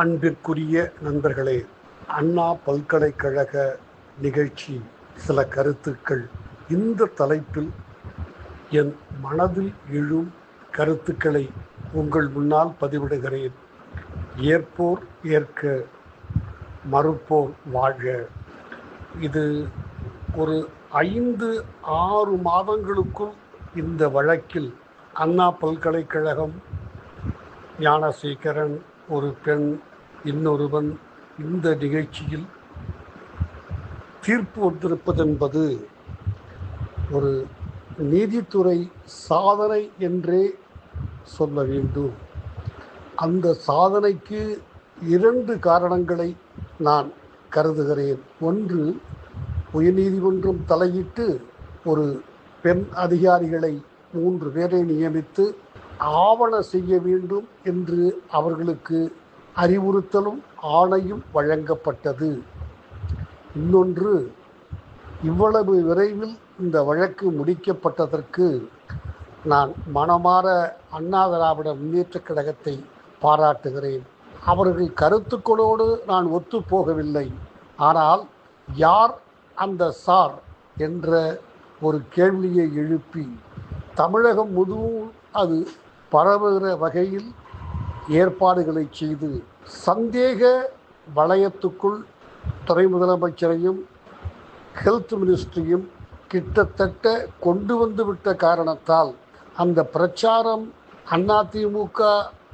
அன்பிற்குரிய நண்பர்களே, அண்ணா பல்கலைக்கழக நிகழ்ச்சி சில கருத்துக்கள். இந்த தலைப்பில் என் மனதில் எழும் கருத்துக்களை உங்கள் முன்னால் பதிவிடுகிறேன். ஏற்போர் ஏற்க, மறுப்போர் வாழ்க. இது ஒரு 5-6 மாதங்களுக்குள் இந்த வழக்கில் அண்ணா பல்கலைக்கழகம், ஞானசேகரன், ஒரு பெண், இன்னொருவன், இந்த நிகழ்ச்சியில் தீர்ப்பு வந்திருப்பது என்பது ஒரு நீதித்துறை சாதனை என்றே சொல்ல வேண்டும். அந்த சாதனைக்கு 2 காரணங்களை நான் கருதுகிறேன். ஒன்று, உயர்நீதிமன்றம் தலையிட்டு ஒரு பெண் அதிகாரிகளை 3 பேரை நியமித்து ஆவண செய்ய வேண்டும் என்று அவர்களுக்கு அறிவுறுத்தலும் ஆணையும் வழங்கப்பட்டது. இன்னொன்று, இவ்வளவு விரைவில் இந்த வழக்கு முடிக்கப்பட்டதற்கு நான் மனமாற அண்ணா திராவிட முன்னேற்றக் கழகத்தை பாராட்டுகிறேன். அவர்கள் கருத்துக்களோடு நான் ஒத்துப்போகவில்லை. ஆனால் யார் அந்த சார் என்ற ஒரு கேள்வியை எழுப்பி தமிழகம் முழுவதும் அது பரவுகிற வகையில் ஏற்பாடுகளை செய்து சந்தேக வளையத்துக்குள் துணை முதலமைச்சரையும் ஹெல்த் மினிஸ்ட்ரியும் கிட்டத்தட்ட கொண்டு வந்துவிட்ட காரணத்தால் அந்த பிரச்சாரம் அதிமுக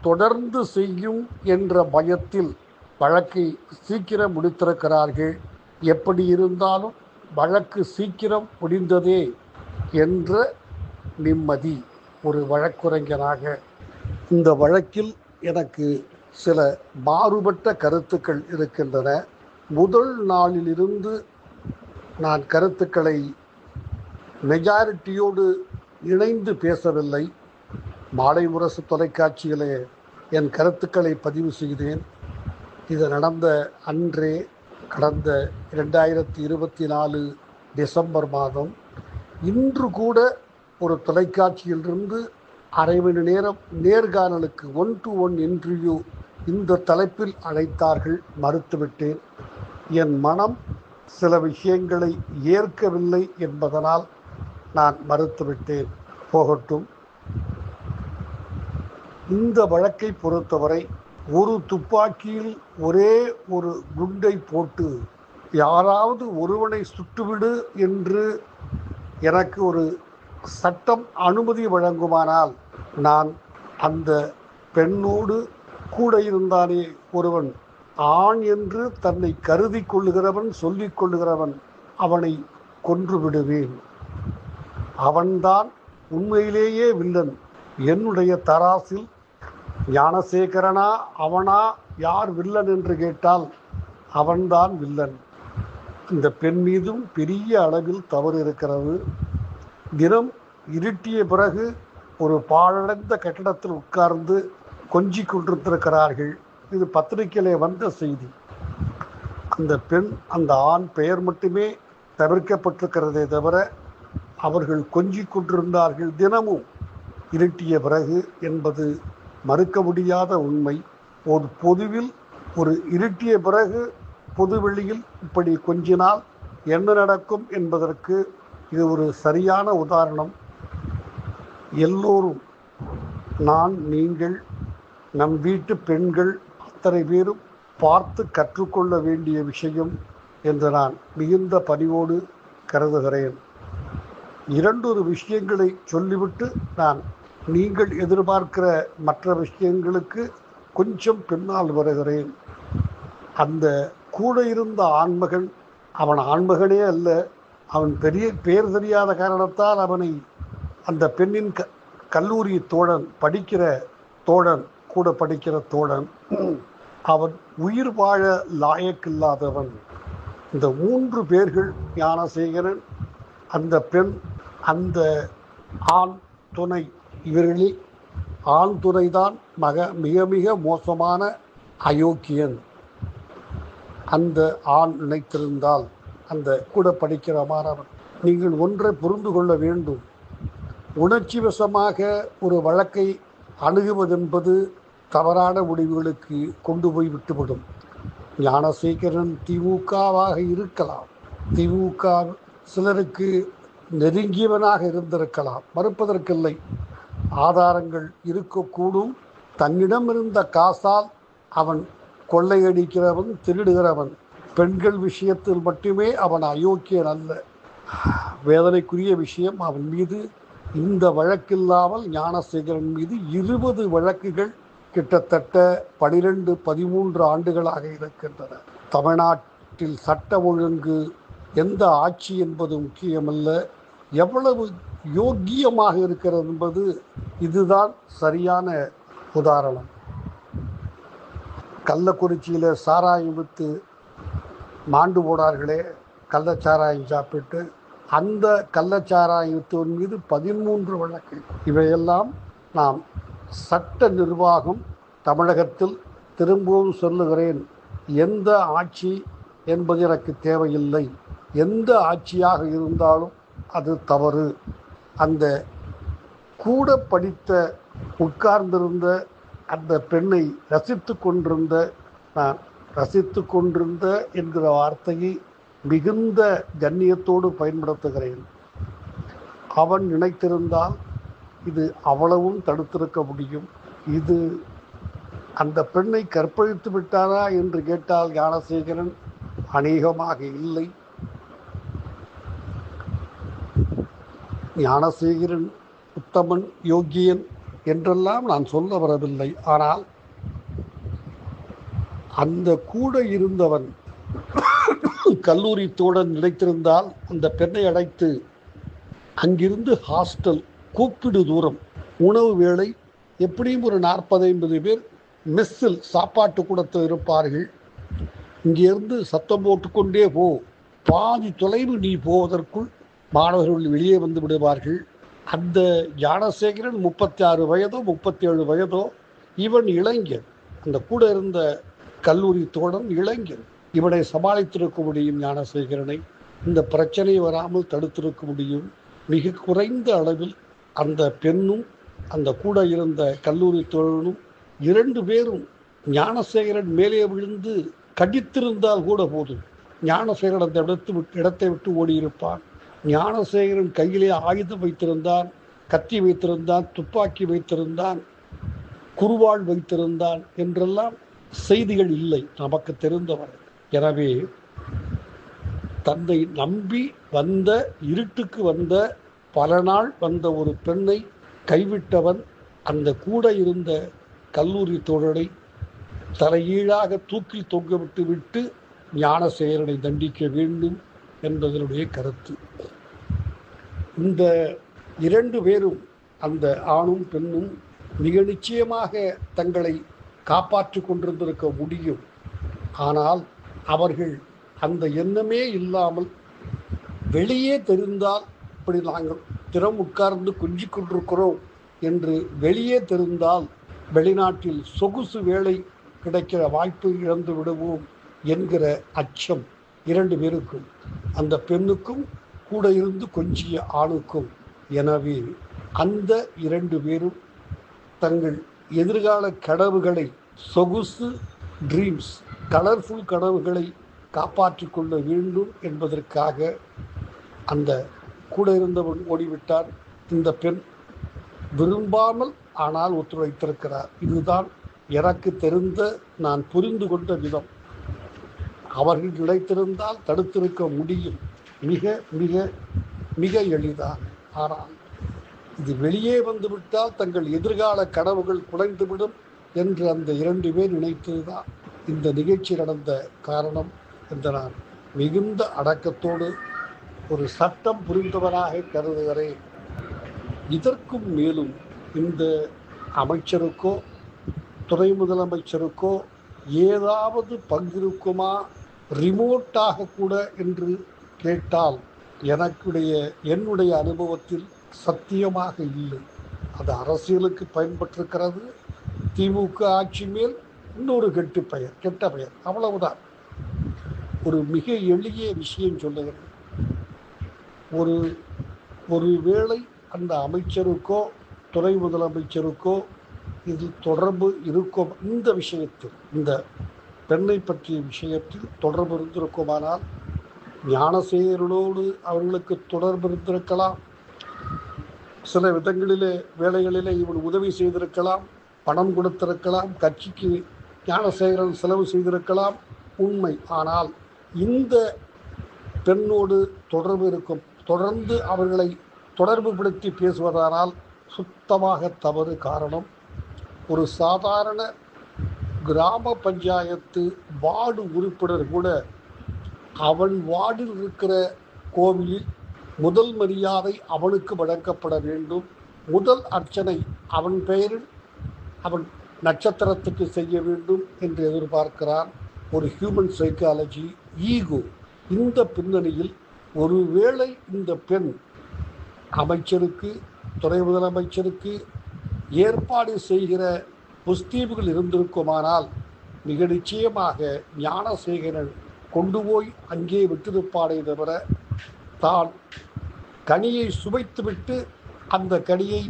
தொடர்ந்து செய்யும் என்ற பயத்தில் வழக்கை சீக்கிரம் முடித்திருக்கிறார்கள். எப்படி இருந்தாலும் வழக்கு சீக்கிரம் முடிந்ததே என்ற நிம்மதி. ஒரு வழக்குரைஞராக இந்த வழக்கில் எனக்கு சில மாறுபட்ட கருத்துக்கள் இருக்கின்றன. முதல் நாளிலிருந்து நான் கருத்துக்களை மெஜாரிட்டியோடு இணைந்து பேசவில்லை. மாலை முரசு தொலைக்காட்சியிலே என் கருத்துக்களை பதிவு செய்தேன். இது நடந்த அன்றே, கடந்த 2024 டிசம்பர் மாதம். இன்று கூட ஒரு தொலைக்காட்சியிலிருந்து அரை மணி நேரம் நேர்காணலுக்கு 1-to-1 இன்டர்வியூ இந்த தலைப்பில் அழைத்தார்கள். மறுத்துவிட்டேன். என் மனம் சில விஷயங்களை ஏற்கவில்லை என்பதனால் நான் மறுத்துவிட்டேன். போகட்டும். இந்த வழக்கை பொறுத்தவரை ஒரு துப்பாக்கியில் ஒரே ஒரு குண்டை போட்டு யாராவது ஒருவனை சுட்டுவிடு என்று எனக்கு ஒரு சட்டம் அனுமதி வழங்குமானால், நான் அந்த பெண்ணோடு கூட இருந்தானே ஒருவன், ஆண் என்று தன்னை கருதி கொள்ளுகிறவன், சொல்லிக் கொள்ளுகிறவன், அவனை கொன்று விடுவேன். அவன்தான் உண்மையிலேயே வில்லன். என்னுடைய தராசில் ஞானசேகரனா அவனா யார் வில்லன் என்று கேட்டால் அவன்தான் வில்லன். இந்த பெண் மீதும் பெரிய அளவில் தவறு இருக்கிறது. தினம் இருட்டிய பிறகு ஒரு பாழடைந்த கட்டிடத்தில் உட்கார்ந்து கொஞ்சி கொண்டிருக்கிறார்கள். இது பத்திரிகையிலே வந்த செய்தி. அந்த பெண், அந்த ஆண் பெயர் மட்டுமே தவிர்க்கப்பட்டிருக்கிறதே தவிர அவர்கள் கொஞ்சி கொண்டிருந்தார்கள் தினமும் இருட்டிய பிறகு என்பது மறுக்க முடியாத உண்மை. ஒரு பொதுவில் ஒரு இருட்டிய பிறகு பொதுவெளியில் இப்படி கொஞ்சினால் என்ன நடக்கும் என்பதற்கு இது ஒரு சரியான உதாரணம். எல்லோரும், நான், நீங்கள், நம் வீட்டு பெண்கள் அத்தனை பேரும் பார்த்து கற்றுக்கொள்ள வேண்டிய விஷயம் என்று நான் மிகுந்த பணிவோடு கருதுகிறேன். 2 விஷயங்களை சொல்லிவிட்டு நான் நீங்கள் எதிர்பார்க்கிற மற்ற விஷயங்களுக்கு கொஞ்சம் பின்னால் வருகிறேன். அந்த கூட இருந்த ஆண்மகன், அவன் ஆண்மகனே அல்ல, அவன் பெரிய பேர் தெரியாத காரணத்தால் அவனை அந்த பெண்ணின் கல்லூரி தோழன், படிக்கிற தோழன், கூட படிக்கிற தோழன், அவன் உயிர் வாழ லாயக்கில்லாதவன். இந்த 3 பேர்கள், ஞானசேகரன், அந்த பெண், அந்த ஆண் துணை, இவர்களில் ஆண் துணைதான் மிக மிக மோசமான அயோக்கியன். அந்த ஆண் நினைத்திருந்தால், அந்த கூட படிக்கிற மாணவன், நீங்கள் ஒன்றை புரிந்து கொள்ள வேண்டும். உணர்ச்சி வசமாக ஒரு வழக்கை அணுகுவதென்பது தவறான முடிவுகளுக்கு கொண்டு போய் விட்டுவிடும். ஞானசேகரன் திமுகவாக இருக்கலாம், திமுக சிலருக்கு நெருங்கியவனாக இருந்திருக்கலாம், மறுப்பதற்கில்லை. ஆதாரங்கள் இருக்கக்கூடும். தன்னிடம் இருந்த காசால் அவன் கொள்ளையடிக்கிறவன், திருடுகிறவன். பெண்கள் விஷயத்தில் மட்டுமே அவன் அயோக்கியன் அல்ல. வேதனைக்குரிய விஷயம், அவன் மீது இந்த வழக்கில்லாமல் ஞானசேகரன் மீது 20 வழக்குகள் கிட்டத்தட்ட 12-13 ஆண்டுகளாக இருக்கின்றன. தமிழ்நாட்டில் சட்ட ஒழுங்கு எந்த ஆட்சி என்பது முக்கியமல்ல, எவ்வளவு யோக்கியமாக இருக்கிறது என்பது இதுதான் சரியான உதாரணம். கள்ளக்குறிச்சியில் சாராயம் விற்று மாண்டு போனார்களே, கள்ளச்சாராயம் சாப்பிட்டு, அந்த கள்ளச்சாராயத்தின் மீது 13 வழக்கு. இவையெல்லாம் நாம் சட்ட நிர்வாகம் தமிழகத்தில், திரும்பவும் சொல்லுகிறேன், எந்த ஆட்சி என்பது எனக்கு தேவையில்லை. எந்த ஆட்சியாக இருந்தாலும் அது தவறு. அந்த கூட படித்த உட்கார்ந்திருந்த அந்த பெண்ணை ரசித்து கொண்டிருந்த, நான் ரசித்து கொண்டிருந்த என்கிற வார்த்தையை மிகுந்த கண்ணியத்தோடு பயன்படுத்துகிறேன். அவன் நினைத்திருந்தால் இது அவ்வளவும் தடுத்திருக்க முடியும். இது அந்த பெண்ணை கற்பழித்து விட்டாரா என்று கேட்டால் ஞானசேகரன் அநேகமாக இல்லை. ஞானசேகரன் உத்தமன், யோகியன் என்றெல்லாம் நான் சொல்ல வரவில்லை. ஆனால் அந்த கூட இருந்தவன் கல்லூரி தோழன் நினைத்திருந்தால் அந்த பெண்ணை அழைத்து அங்கிருந்து ஹாஸ்டல் கூப்பிடு தூரம், உணவு வேளை, எப்படியும் ஒரு 40-50 பேர் மெஸ்ஸில் சாப்பாட்டு கூடத்தில் இருப்பார்கள். இங்கிருந்து சத்தம் போட்டுக்கொண்டே போ, பாதி தொலைவு நீ போவதற்குள் மாணவர்கள் வெளியே வந்து விடுவார்கள். அந்த ஞானசேகரன் 36 வயதோ 37 வயதோ, இவன் இளைஞன். அந்த கூட இருந்த கல்லூரி தோழன் இளைஞன். இவனை சமாளித்திருக்க முடியும் ஞானசேகரனை. இந்த பிரச்சனை வராமல் தடுத்திருக்க முடியும். மிக குறைந்த அளவில் அந்த பெண்ணும் அந்த கூட இருந்த கல்லூரி தோழனும் 2 பேரும் ஞானசேகரன் மேலே விழுந்து கடித்திருந்தால் கூட போதும், ஞானசேகரன் அந்த இடத்தை விட்டு ஓடியிருப்பான். ஞானசேகரன் கையிலே ஆயுதம் வைத்திருந்தான், கத்தி வைத்திருந்தான், துப்பாக்கி வைத்திருந்தான், குருவாள் வைத்திருந்தான் என்றெல்லாம் செய்திகள் இல்லை நமக்கு தெரிந்தவரை. எனவே தன்னை நம்பி வந்த, இருட்டுக்கு வந்த, பல நாள் வந்த ஒரு பெண்ணை கைவிட்டவன் அந்த கூட இருந்த கல்லூரி தோழனை தலைகீழாக தூக்கில் தொங்கவிட்டு விட்டு ஞானசேகரனை தண்டிக்க வேண்டும் என்பதனுடைய கருத்து. இந்த 2 பேரும், அந்த ஆணும் பெண்ணும், மிக நிச்சயமாக தங்களை காப்பாற்றி கொண்டிருந்திருக்க முடியும். ஆனால் அவர்கள் அந்த எண்ணமே இல்லாமல் வெளியே தெரிந்தால், இப்படி நாங்கள் திறம் உட்கார்ந்து கொஞ்சிக் கொண்டிருக்கிறோம் என்று வெளியே தெரிந்தால் வெளிநாட்டில் சொகுசு வேலை கிடைக்கிற வாய்ப்பை இழந்து விடுவோம் என்கிற அச்சம் 2 பேருக்கும், அந்த பெண்ணுக்கும் கூட இருந்து கொஞ்சிய ஆணுக்கும். எனவே அந்த 2 பேரும் தங்கள் எதிர்கால கனவுகளை, சொகுசு ட்ரீம்ஸ், கலர்ஃபுல் கனவுகளை காப்பாற்றிக் கொள்ள வேண்டும் என்பதற்காக அந்த கூட இருந்தவன் ஓடிவிட்டான். இந்த பெண் விரும்பாமல் ஆனால் ஒத்துழைத்திருக்கிறார். இதுதான் எனக்கு தெரிந்த, நான் புரிந்து கொண்ட விதம். அவர்கள் நினைத்திருந்தால் தடுத்திருக்க முடியும், மிக மிக மிக எளிதாக. ஆனால் இது வெளியே வந்துவிட்டால் தங்கள் எதிர்கால கனவுகள் குலைந்துவிடும் என்று அந்த 2 பேர் நினைத்ததுதான் இந்த நிகழ்ச்சி நடந்த காரணம் என்று நான் மிகுந்த அடக்கத்தோடு ஒரு சட்டம் புரிந்தவராக கருதுகிறேன். இதற்கும் மேலும் இந்த அமைச்சருக்கோ துணை முதலமைச்சருக்கோ ஏதாவது பங்கிருக்குமா, ரிமோட்டாக கூட என்று கேட்டால் என்னுடைய அனுபவத்தில் சத்தியமாக இல்லை. அது அரசியலுக்கு பயன்பட்டிருக்கிறது. திமுக ஆட்சி மேல் இன்னொரு கெட்ட பெயர், அவ்வளவுதான். ஒரு மிக எளிய விஷயம் சொல்லுகிறேன். ஒரு வேளை அந்த அமைச்சருக்கோ துணை முதலமைச்சருக்கோ இதில் தொடர்பு இருக்கும். இந்த விஷயத்தில், இந்த பெண்ணை பற்றிய விஷயத்தில் தொடர்பு இருந்திருக்குமானால் ஞானசேகரனோடு அவர்களுக்கு தொடர்பு இருந்திருக்கலாம். சில விதங்களிலே வேலைகளிலே இவன் உதவி செய்திருக்கலாம், பணம் கொடுத்திருக்கலாம், கட்சிக்கு ஞானசேகரன் செலவு செய்திருக்கலாம், உண்மை. ஆனால் இந்த பெண்ணோடு தொடர்பு இருக்கும், தொடர்ந்து அவர்களை தொடர்பு படுத்தி பேசுவதானால் சுத்தமாக தவறு. காரணம், ஒரு சாதாரண கிராம பஞ்சாயத்து வார்டு உறுப்பினர் கூட அவன் வார்டில் இருக்கிற கோவிலில் முதல் மரியாதை அவனுக்கு வழங்கப்பட வேண்டும், முதல் அர்ச்சனை அவன் பெயரில் அவன் நட்சத்திரத்துக்கு செய்ய வேண்டும் என்று எதிர்பார்க்கிறான். ஒரு ஹியூமன் சைக்காலஜி, ஈகோ. இந்த பின்னணியில் ஒருவேளை இந்த பெண் அமைச்சருக்கு, துணை முதலமைச்சருக்கு ஏற்பாடு செய்கிற முஸ்தீபுகள் இருந்திருக்குமானால் மிக நிச்சயமாக ஞானசேகரன் கொண்டு போய் அங்கே விட்டிருப்பானே தவிர தான் கனியை சுவைத்துவிட்டு அந்த கனியை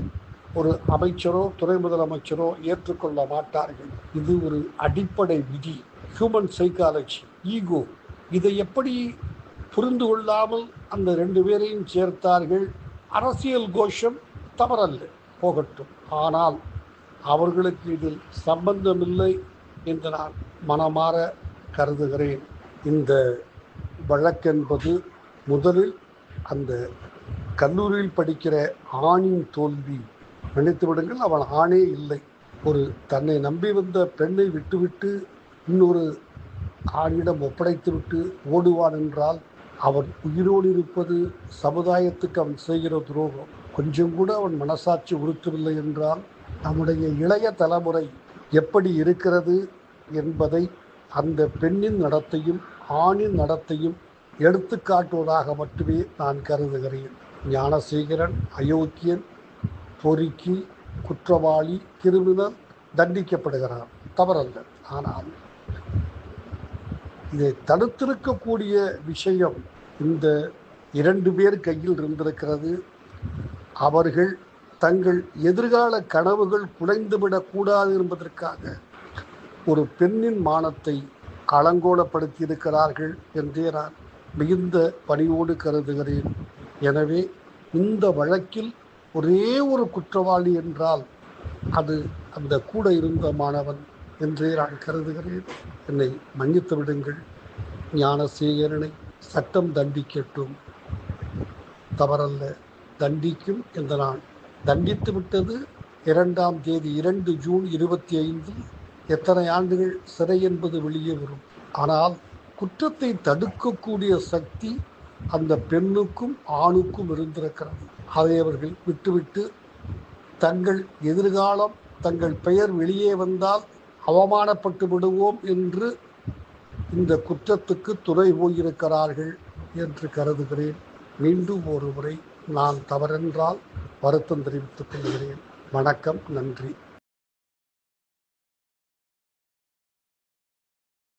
ஒரு அமைச்சரோ துணை முதலமைச்சரோ ஏற்றுக்கொள்ள மாட்டார்கள். இது ஒரு அடிப்படை விதி, ஹியூமன் சைக்காலஜி, ஈகோ. இதை எப்படி புரிந்து கொள்ளாமல் அந்த 2 பேரையும் சேர்த்தார்கள்? அரசியல் கோஷம் தவறல்ல, போகட்டும். ஆனால் அவர்களுக்கு இதில் சம்பந்தமில்லை என்று நான் மனமாற கருதுகிறேன். இந்த வழக்கென்பது முதலில் அந்த கல்லூரியில் படிக்கிற ஆணின் தோல்வி. நினைத்து விடுங்கள், அவன் ஆணே இல்லை. ஒரு தன்னை நம்பி வந்த பெண்ணை விட்டுவிட்டு இன்னொரு ஆணிடம் ஒப்படைத்துவிட்டு ஓடுவான் என்றால் அவன் உயிரோடு இருப்பது சமுதாயத்துக்கு அவன் செய்கிற துரோகம். கொஞ்சம் கூட அவன் மனசாட்சி உறுத்தவில்லை என்றால் நம்முடைய இளைய தலைமுறை எப்படி இருக்கிறது என்பதை அந்த பெண்ணின் நடத்தையும் ஆணின் நடத்தையும் எடுத்துக்காட்டுவதாக மட்டுமே நான் கருதுகிறேன். ஞானசேகரன் அயோக்கியன், பொறுக்கி, குற்றவாளி, கிரிமினல், தண்டிக்கப்படுகிறான், தவறல்ல. ஆனால் இதை தடுத்திருக்கக்கூடிய விஷயம் இந்த 2 பேர் கையில் இருந்திருக்கிறது. அவர்கள் தங்கள் எதிர்கால கனவுகள் குலைந்துவிடக்கூடாது என்பதற்காக ஒரு பெண்ணின் மானத்தை அலங்கோலப்படுத்தி இருக்கிறார்கள் என்றே நான் மிகுந்த பணிவோடு கருதுகிறேன். எனவே இந்த வழக்கில் ஒரே ஒரு குற்றவாளி என்றால் அது அந்த கூட இருந்த மாணவன் என்றே நான் கருதுகிறேன். என்னை மன்னித்து விடுங்கள். ஞானசேகரனை சட்டம் தண்டிக்கட்டும், தவறல்ல, தண்டிக்கும் என்று நான் தண்டித்து விட்டது. 2ஆம் தேதி 2 ஜூன் 25 எத்தனை ஆண்டுகள் சிறை என்பது வெளியே வரும். ஆனால் குற்றத்தை தடுக்கக்கூடிய சக்தி அந்த பெண்ணுக்கும் ஆணுக்கும் இருந்திருக்கிறது. அதை அவர்கள் விட்டுவிட்டு தங்கள் எதிர்காலம், தங்கள் பெயர் வெளியே வந்தால் அவமானப்பட்டு விடுவோம் என்று இந்த குற்றத்துக்கு துணை போயிருக்கிறார்கள் என்று கருதுகிறேன். மீண்டும் ஒரு முறை நான் தவறென்றால் வருத்தம் தெரிவித்துக் கொள்கிறேன். வணக்கம், நன்றி.